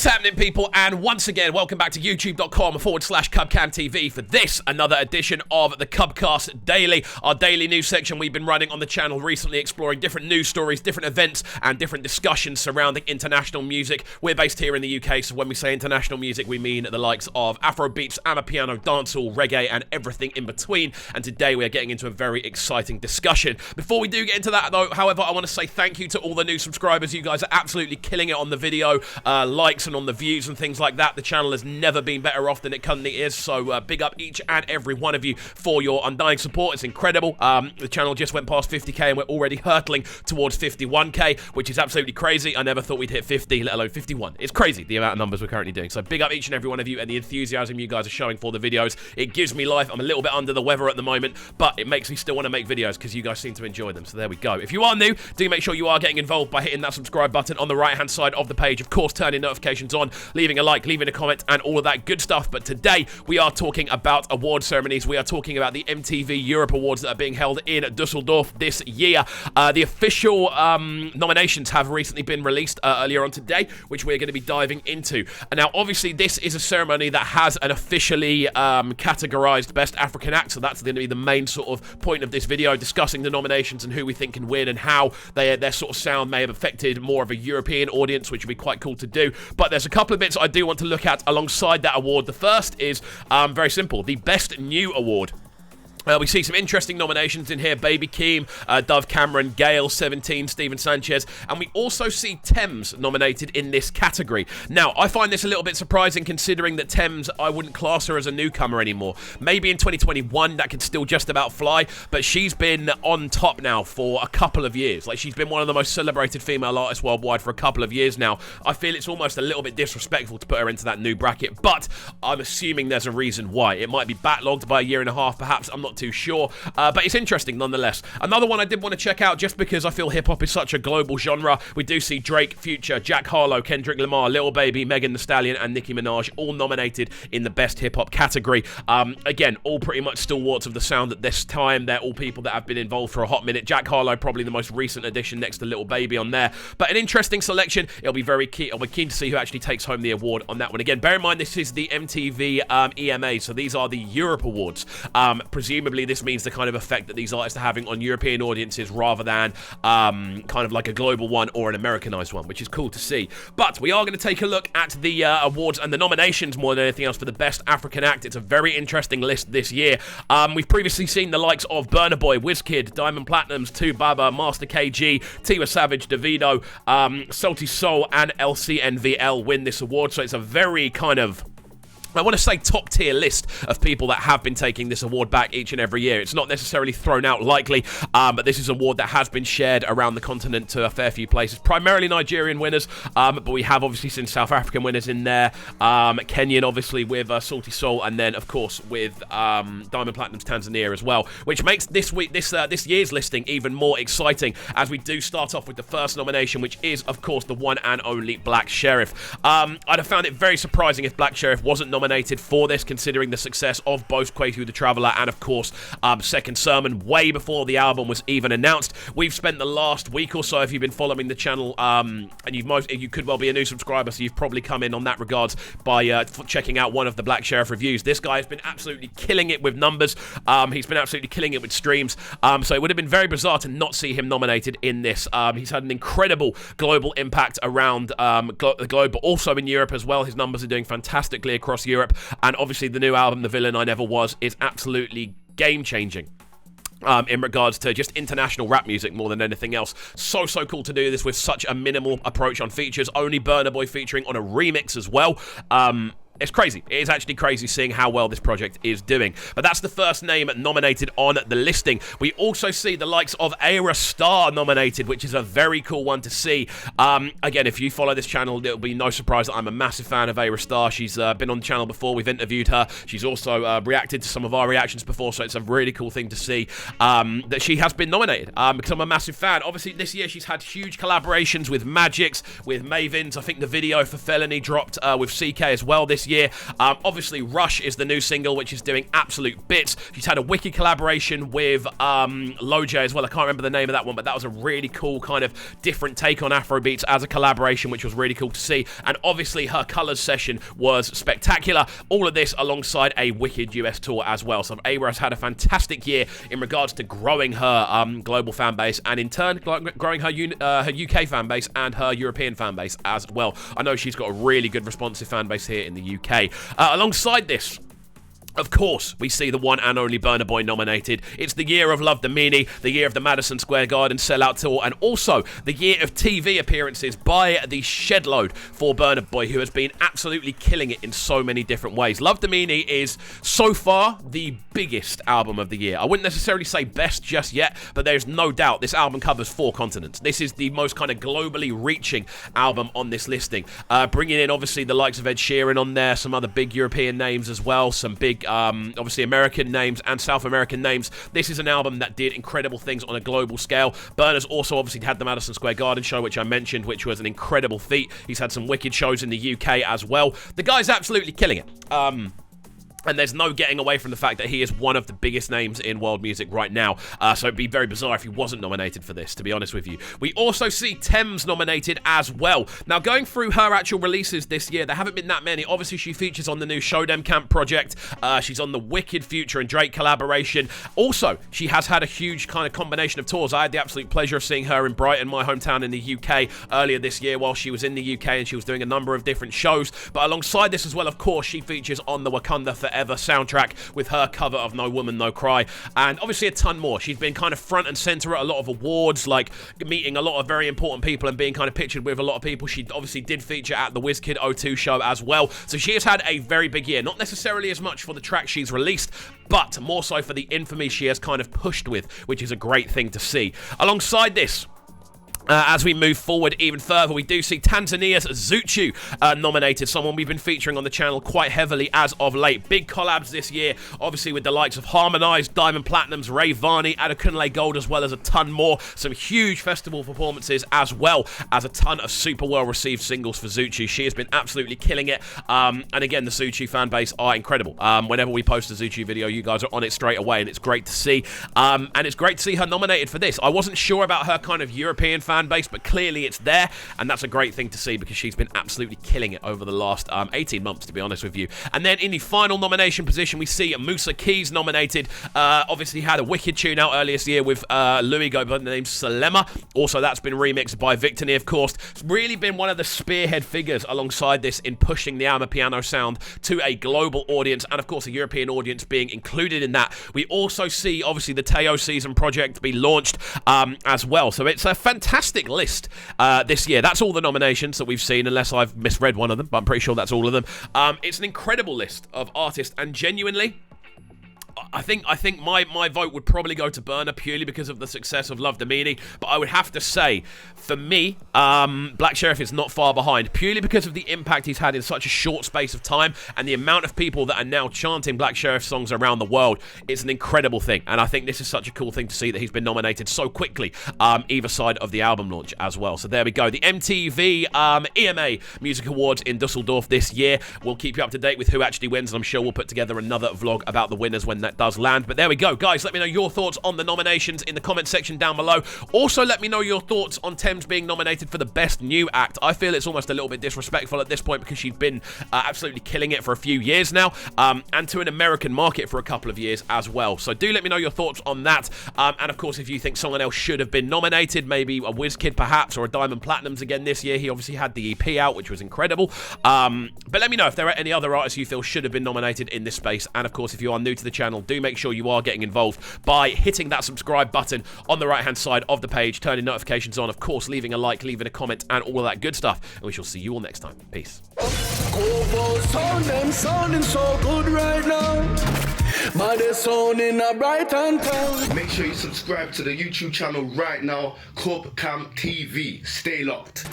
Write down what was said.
What's happening, people? And once again, welcome back to youtube.com/CubCamTV for this, another edition of the CubCast Daily, our daily news section we've been running on the channel recently, exploring different news stories, different events, and different discussions surrounding international music. We're based here in the UK, so when we say international music, we mean the likes of Afrobeats, Amapiano, dancehall, reggae, and everything in between. And today we are getting into a very exciting discussion. Before we do get into that, though, however, I want to say thank you to all the new subscribers. You guys are absolutely killing it on the video, likes and on the views and things like that. The channel has never been better off than it currently is, so big up each and every one of you for your undying support. It's incredible. The channel just went past 50k and we're already hurtling towards 51k, which is absolutely crazy. I never thought we'd hit 50, let alone 51. It's crazy the amount of numbers we're currently doing, so big up each and every one of you and the enthusiasm you guys are showing for the videos. It gives me life. I'm a little bit under the weather at the moment, but it makes me still want to make videos because you guys seem to enjoy them, so there we go. If you are new, do make sure you are getting involved by hitting that subscribe button on the right hand side of the page. Of course, turning notifications on, leaving a like, leaving a comment, and all of that good stuff. But today we are talking about award ceremonies. We are talking about the MTV Europe Awards that are being held in Dusseldorf this year. The official nominations have recently been released earlier on today, which we're going to be diving into. And now, obviously, this is a ceremony that has an officially categorized Best African Act, so that's going to be the main sort of point of this video, discussing the nominations and who we think can win and how their sort of sound may have affected more of a European audience, which would be quite cool to do. But there's a couple of bits I do want to look at alongside that award. The first is very simple, the Best New Award. We see some interesting nominations in here. Baby Keem, Dove Cameron, Gale, 17, Steven Sanchez, and we also see Thames nominated in this category. Now, I find this a little bit surprising considering that Thames, I wouldn't class her as a newcomer anymore. Maybe in 2021 that could still just about fly, but she's been on top now for a couple of years. Like, she's been one of the most celebrated female artists worldwide for a couple of years now. I feel it's almost a little bit disrespectful to put her into that new bracket, but I'm assuming there's a reason why. It might be backlogged by a year and a half, perhaps. I'm not too sure, but it's interesting nonetheless. Another one I did want to check out, just because I feel hip-hop is such a global genre. We do see Drake, Future, Jack Harlow, Kendrick Lamar, Lil Baby, Megan Thee Stallion, and Nicki Minaj all nominated in the Best Hip-Hop category. Again, all pretty much stalwarts of the sound at this time. They're all people that have been involved for a hot minute. Jack Harlow, probably the most recent addition next to Lil Baby on there, but an interesting selection. It'll be very key. I'll be keen to see who actually takes home the award on that one. Again, bear in mind this is the MTV EMA, so these are the Europe Awards. Presumably this means the kind of effect that these artists are having on European audiences rather than kind of like a global one or an Americanized one, which is cool to see. But we are going to take a look at the awards and the nominations more than anything else for the Best African Act. It's a very interesting list this year. We've previously seen the likes of BURNA Boy, Wizkid, Diamond Platnumz, 2Baba, Master KG, Tiwa Savage, Davido, Salty Soul, and LCNVL win this award. So it's a very kind of, I want to say, top-tier list of people that have been taking this award back each and every year. It's not necessarily thrown out lightly, but this is an award that has been shared around the continent to a fair few places. Primarily Nigerian winners, but we have obviously seen South African winners in there. Kenyan, obviously, with Salty Soul, and then, of course, with Diamond Platnumz Tanzania as well, which makes this year's listing even more exciting, as we do start off with the first nomination, which is, of course, the one and only Black Sherif. I'd have found it very surprising if Black Sherif wasn't nominated for this, considering the success of both Quaku the Traveller and, of course, Second Sermon way before the album was even announced. We've spent the last week or so, if you've been following the channel, and you could well be a new subscriber, so you've probably come in on that regards by checking out one of the Black Sherif reviews. This guy has been absolutely killing it with numbers. He's been absolutely killing it with streams. So it would have been very bizarre to not see him nominated in this. He's had an incredible global impact around the globe, but also in Europe as well. His numbers are doing fantastically across Europe, and obviously the new album, The Villain I Never Was, is absolutely game-changing in regards to just international rap music more than anything else. So cool to do this with such a minimal approach on features. Only BURNA Boy featuring on a remix as well. It's crazy. It is actually crazy seeing how well this project is doing. But that's the first name nominated on the listing. We also see the likes of Ayra Starr nominated, which is a very cool one to see. Again, if you follow this channel, it'll be no surprise that I'm a massive fan of Ayra Starr. She's been on the channel before. We've interviewed her. She's also reacted to some of our reactions before, so it's a really cool thing to see that she has been nominated because I'm a massive fan. Obviously, this year she's had huge collaborations with Magix, with Mavins. I think the video for Felony dropped with CK as well this year. Obviously, Rush is the new single, which is doing absolute bits. She's had a wicked collaboration with Loj as well. I can't remember the name of that one, but that was a really cool kind of different take on Afrobeats as a collaboration, which was really cool to see. And obviously, her Colours session was spectacular. All of this alongside a wicked US tour as well. So Ava has had a fantastic year in regards to growing her global fan base, and in turn growing her UK fan base and her European fan base as well. I know she's got a really good responsive fan base here in the UK. Alongside this, of course, we see the one and only Burna Boy nominated. It's the year of Love the Meanie, the year of the Madison Square Garden sellout tour, and also the year of TV appearances by the shed load for Burna Boy, who has been absolutely killing it in so many different ways. Love the Meanie is, so far, the biggest album of the year. I wouldn't necessarily say best just yet, but there's no doubt this album covers 4 continents. This is the most kind of globally reaching album on this listing. Bringing in, obviously, the likes of Ed Sheeran on there, some other big European names as well, some big obviously American names and South American names. This is an album that did incredible things on a global scale. Burna's also obviously had the Madison Square Garden show, which I mentioned, which was an incredible feat. He's had some wicked shows in the UK as well. The guy's absolutely killing it. And there's no getting away from the fact that he is one of the biggest names in world music right now. So it'd be very bizarre if he wasn't nominated for this, to be honest with you. We also see Thames nominated as well. Now, going through her actual releases this year, there haven't been that many. Obviously, she features on the new Show Dem Camp project. She's on the wicked Future and Drake collaboration. Also, she has had a huge kind of combination of tours. I had the absolute pleasure of seeing her in Brighton, my hometown in the UK, earlier this year while she was in the UK, and she was doing a number of different shows. But alongside this as well, of course, she features on the Wakanda Forever soundtrack with her cover of No Woman, No Cry, and obviously a ton more. She's been kind of front and center at a lot of awards, like meeting a lot of very important people and being kind of pictured with a lot of people. She obviously did feature at the WizKid O2 show as well, so she has had a very big year. Not necessarily as much for the track she's released, but more so for the infamy she has kind of pushed with, which is a great thing to see. Alongside this, as we move forward even further, we do see Tanzania's ZUCHU nominated, someone we've been featuring on the channel quite heavily as of late. Big collabs this year, obviously with the likes of Harmonize, Diamond Platinums, Ray Varney, Adekunle Gold, as well as a ton more. Some huge festival performances, as well as a ton of super well-received singles for ZUCHU. She has been absolutely killing it. And again, the ZUCHU fan base are incredible. Whenever we post a ZUCHU video, you guys are on it straight away, and it's great to see. And it's great to see her nominated for this. I wasn't sure about her kind of European fan base, but clearly it's there, and that's a great thing to see because she's been absolutely killing it over the last 18 months, to be honest with you. And then in the final nomination position, we see Musa Keys nominated. Obviously had a wicked tune out earlier this year with Louis go by the name Salema. Also, that's been remixed by Victor, of course. It's really been one of the spearhead figures alongside this in pushing the Amapiano sound to a global audience, and of course a European audience being included in that. We also see obviously the Teo Season project be launched as well, so it's a fantastic list this year. That's all the nominations that we've seen, unless I've misread one of them, but I'm pretty sure that's all of them. It's an incredible list of artists, and genuinely, I think my vote would probably go to Burna purely because of the success of Love the Meanie, but I would have to say, for me, Black Sherif is not far behind, purely because of the impact he's had in such a short space of time, and the amount of people that are now chanting Black Sherif songs around the world. It's an incredible thing, and I think this is such a cool thing to see that he's been nominated so quickly, either side of the album launch as well. So there we go. The MTV EMA Music Awards in Dusseldorf this year. We'll keep you up to date with who actually wins, and I'm sure we'll put together another vlog about the winners when that does land. But there we go, guys. Let me know your thoughts on the nominations in the comment section down below. Also, let me know your thoughts on Thames being nominated for the best new act. I feel it's almost a little bit disrespectful at this point because she's been absolutely killing it for a few years now, and to an American market for a couple of years as well. So do let me know your thoughts on that. And of course, if you think someone else should have been nominated, maybe a WizKid perhaps, or a Diamond Platinums again this year. He obviously had the EP out, which was incredible. But let me know if there are any other artists you feel should have been nominated in this space. And of course, if you are new to the channel, do make sure you are getting involved by hitting that subscribe button on the right hand side of the page, turning notifications on, of course, leaving a like, leaving a comment, and all of that good stuff. And we shall see you all next time. Peace. Sounding so good right now. But they're sounding a bright and town. Make sure you subscribe to the YouTube channel right now, CubCast TV. Stay locked.